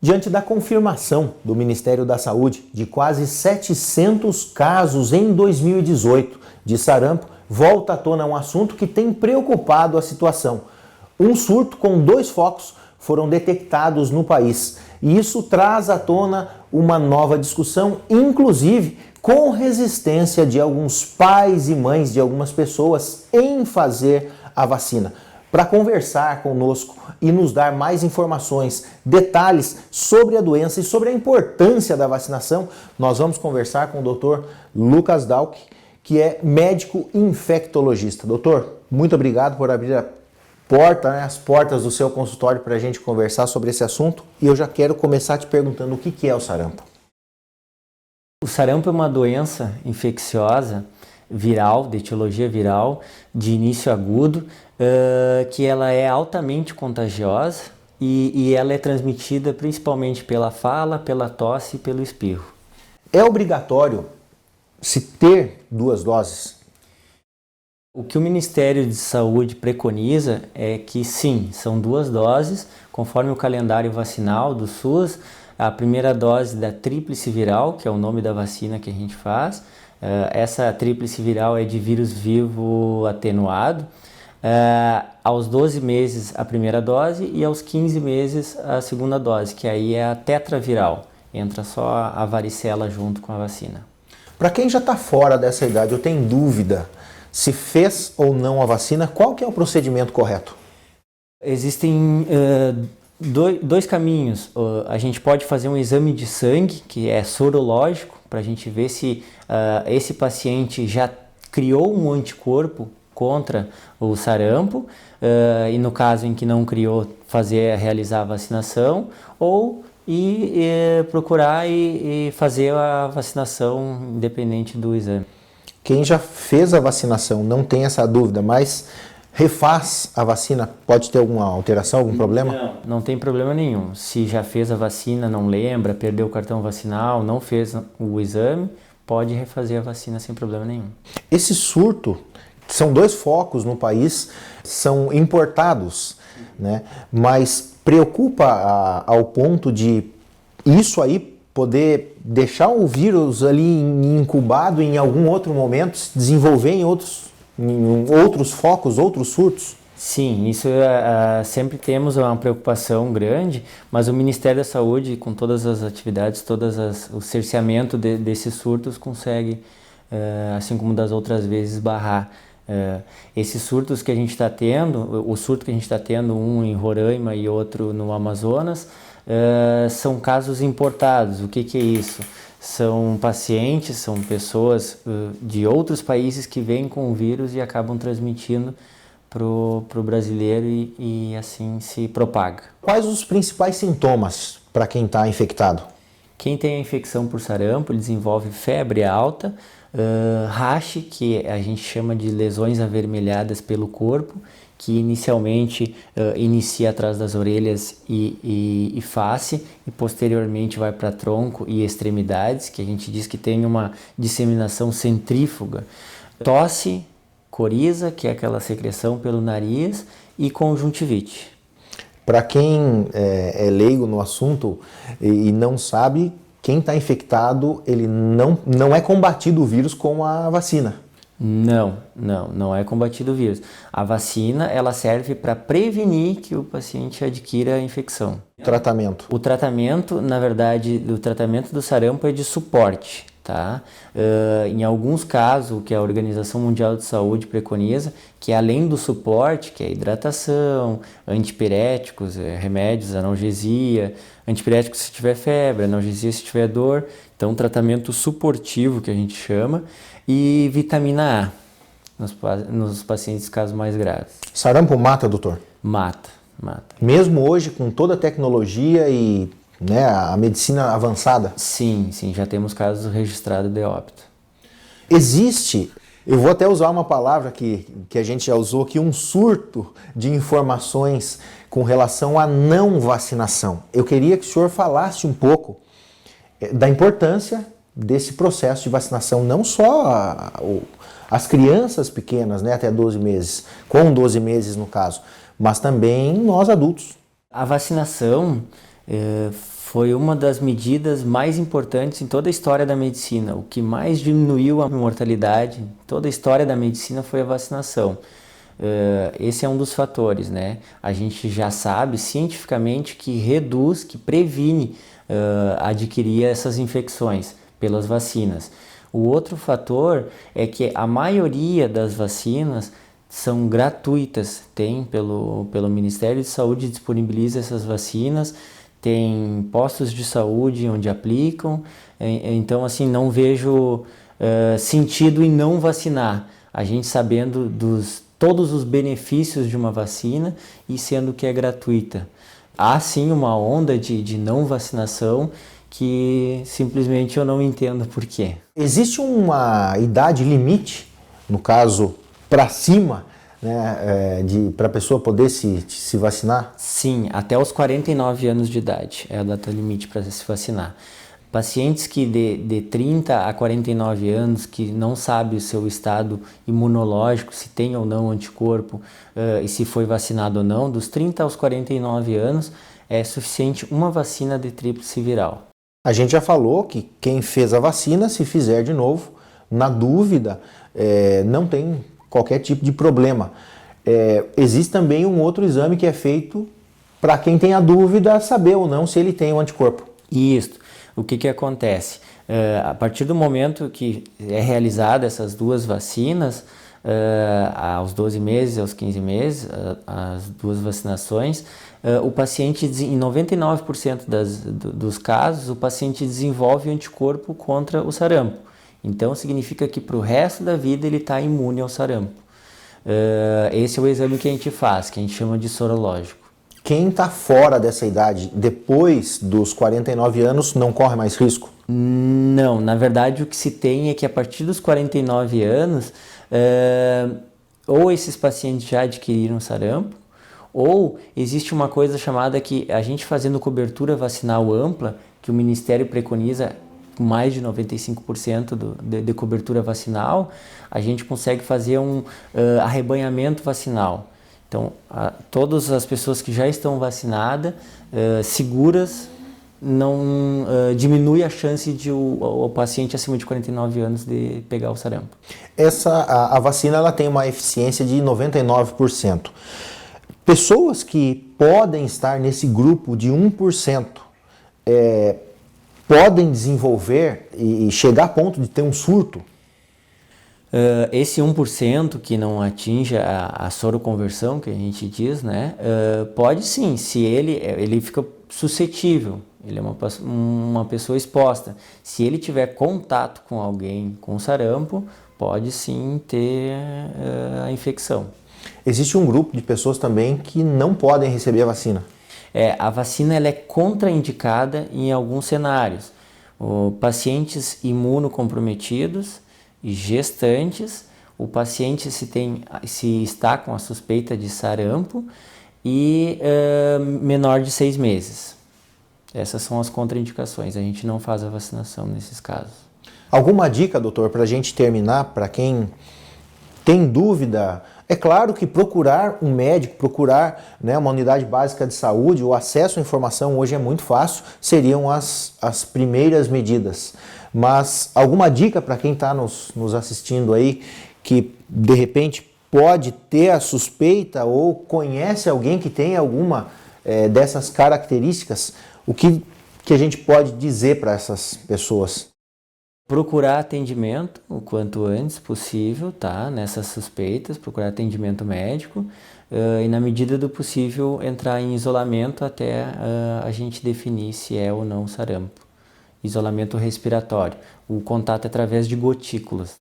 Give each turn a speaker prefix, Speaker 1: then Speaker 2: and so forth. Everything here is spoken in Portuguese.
Speaker 1: Diante da confirmação do Ministério da Saúde de quase 700 casos em 2018 de sarampo, volta à tona um assunto que tem preocupado a situação. Um surto com 2 focos foram detectados no país. E isso traz à tona uma nova discussão, inclusive com resistência de alguns pais e mães de algumas pessoas em fazer a vacina. Para conversar conosco e nos dar mais informações, detalhes sobre a doença e sobre a importância da vacinação, nós vamos conversar com o Dr. Lucas Dalk, que é médico infectologista. Doutor, muito obrigado por abrir as portas do seu consultório para a gente conversar sobre esse assunto. E eu já quero começar te perguntando o que é o sarampo.
Speaker 2: O sarampo é uma doença infecciosa viral, de etiologia viral, de início agudo, que ela é altamente contagiosa e ela é transmitida principalmente pela fala, pela tosse e pelo espirro.
Speaker 1: É obrigatório se ter 2 doses?
Speaker 2: O que o Ministério de Saúde preconiza é que sim, são 2 doses, conforme o calendário vacinal do SUS. A primeira dose da tríplice viral, que é o nome da vacina que a gente faz. Essa tríplice viral é de vírus vivo atenuado. Aos 12 meses a primeira dose e aos 15 meses a segunda dose, que aí é a tetraviral. Entra só a varicela junto com a vacina.
Speaker 1: Para quem já está fora dessa idade, eu tenho dúvida se fez ou não a vacina, qual que é o procedimento correto?
Speaker 2: Existem dois caminhos. A gente pode fazer um exame de sangue, que é sorológico, para a gente ver se esse paciente já criou um anticorpo contra o sarampo, e no caso em que não criou, realizar a vacinação, ou procurar e fazer a vacinação independente do exame.
Speaker 1: Quem já fez a vacinação não tem essa dúvida, mas refaz a vacina, pode ter alguma alteração, algum problema?
Speaker 2: Não tem problema nenhum. Se já fez a vacina, não lembra, perdeu o cartão vacinal, não fez o exame, pode refazer a vacina sem problema nenhum.
Speaker 1: Esse surto, são 2 focos no país, são importados, né? Mas preocupa ao ponto de isso aí poder deixar o vírus ali incubado em algum outro momento, se desenvolver em outros focos, outros surtos?
Speaker 2: Sim, isso sempre temos uma preocupação grande, mas o Ministério da Saúde, com todas as atividades, o cerceamento desses surtos, consegue, assim como das outras vezes, barrar. Esses surtos que a gente está tendo, o surto que a gente está tendo, um em Roraima e outro no Amazonas, são casos importados. O que é isso? São pacientes, são pessoas de outros países que vêm com o vírus e acabam transmitindo para o brasileiro e assim se propaga.
Speaker 1: Quais os principais sintomas para quem está infectado?
Speaker 2: Quem tem a infecção por sarampo desenvolve febre alta, rache, que a gente chama de lesões avermelhadas pelo corpo, que inicialmente inicia atrás das orelhas e face, e posteriormente vai para tronco e extremidades, que a gente diz que tem uma disseminação centrífuga. Tosse, coriza, que é aquela secreção pelo nariz, e conjuntivite.
Speaker 1: Para quem é leigo no assunto e não sabe, quem está infectado, ele não é combatido o vírus com a vacina.
Speaker 2: Não é combatido o vírus. A vacina, ela serve para prevenir que o paciente adquira a infecção.
Speaker 1: Tratamento.
Speaker 2: O tratamento, na verdade, o tratamento do sarampo é de suporte, tá? Em alguns casos, o que a Organização Mundial de Saúde preconiza, que além do suporte, que é hidratação, antipiréticos, remédios, analgesia, antipiréticos se tiver febre, analgesia se tiver dor, então tratamento suportivo, que a gente chama, e vitamina A, nos pacientes casos mais graves.
Speaker 1: Sarampo mata, doutor?
Speaker 2: Mata.
Speaker 1: Mesmo hoje, com toda a tecnologia e a medicina avançada?
Speaker 2: Sim, já temos casos registrados de óbito.
Speaker 1: Existe, eu vou até usar uma palavra que a gente já usou aqui, um surto de informações com relação à não vacinação. Eu queria que o senhor falasse um pouco da importância desse processo de vacinação, não só as crianças pequenas, até 12 meses, com 12 meses no caso, mas também nós adultos.
Speaker 2: A vacinação Foi uma das medidas mais importantes em toda a história da medicina. O que mais diminuiu a mortalidade em toda a história da medicina foi a vacinação. Esse é um dos fatores, né? A gente já sabe cientificamente que reduz, que previne adquirir essas infecções pelas vacinas. O outro fator é que a maioria das vacinas são gratuitas, pelo Ministério de Saúde disponibiliza essas vacinas, tem postos de saúde onde aplicam, então assim não vejo sentido em não vacinar, a gente sabendo todos os benefícios de uma vacina e sendo que é gratuita. Há sim uma onda de não vacinação que simplesmente eu não entendo por quê.
Speaker 1: Existe uma idade limite, no caso, para cima, né, para a pessoa poder se vacinar?
Speaker 2: Sim, até os 49 anos de idade é a data limite para se vacinar. Pacientes que de 30 a 49 anos, que não sabe o seu estado imunológico, se tem ou não anticorpo e se foi vacinado ou não, dos 30 aos 49 anos é suficiente uma vacina de tríplice viral.
Speaker 1: A gente já falou que quem fez a vacina, se fizer de novo, na dúvida, não tem qualquer tipo de problema. Existe também um outro exame que é feito para quem tem a dúvida saber ou não se ele tem o anticorpo.
Speaker 2: Isso. O que acontece? A partir do momento que é realizada essas duas vacinas, aos 12 meses, aos 15 meses, as duas vacinações, o paciente, em 99% dos casos, o paciente desenvolve o anticorpo contra o sarampo. Então, significa que para o resto da vida ele está imune ao sarampo. Esse é o exame que a gente faz, que a gente chama de sorológico.
Speaker 1: Quem está fora dessa idade, depois dos 49 anos, não corre mais risco?
Speaker 2: Não, na verdade o que se tem é que a partir dos 49 anos, ou esses pacientes já adquiriram sarampo, ou existe uma coisa chamada que a gente fazendo cobertura vacinal ampla, que o Ministério preconiza mais de 95% de cobertura vacinal, a gente consegue fazer um arrebanhamento vacinal. Então, todas as pessoas que já estão vacinadas, seguras, não diminui a chance de o paciente acima de 49 anos de pegar o sarampo.
Speaker 1: A vacina ela tem uma eficiência de 99%. Pessoas que podem estar nesse grupo de 1%, podem desenvolver e chegar a ponto de ter um surto?
Speaker 2: Esse 1% que não atinge a soroconversão, que a gente diz, né, pode sim, se ele fica suscetível, ele é uma pessoa exposta. Se ele tiver contato com alguém com sarampo, pode sim ter a infecção.
Speaker 1: Existe um grupo de pessoas também que não podem receber a vacina.
Speaker 2: A vacina ela é contraindicada em alguns cenários. Pacientes imunocomprometidos e gestantes, o paciente se está com a suspeita de sarampo e menor de 6 meses. Essas são as contraindicações, a gente não faz a vacinação nesses casos.
Speaker 1: Alguma dica, doutor, para a gente terminar, para quem tem dúvida? É claro que procurar um médico, procurar, né, uma unidade básica de saúde, o acesso à informação hoje é muito fácil, seriam as primeiras medidas. Mas alguma dica para quem está nos assistindo aí, que de repente pode ter a suspeita ou conhece alguém que tem alguma dessas características, o que a gente pode dizer para essas pessoas?
Speaker 2: Procurar atendimento o quanto antes possível, tá? Nessas suspeitas, procurar atendimento médico e, na medida do possível, entrar em isolamento até a gente definir se é ou não sarampo. Isolamento respiratório. O contato é através de gotículas.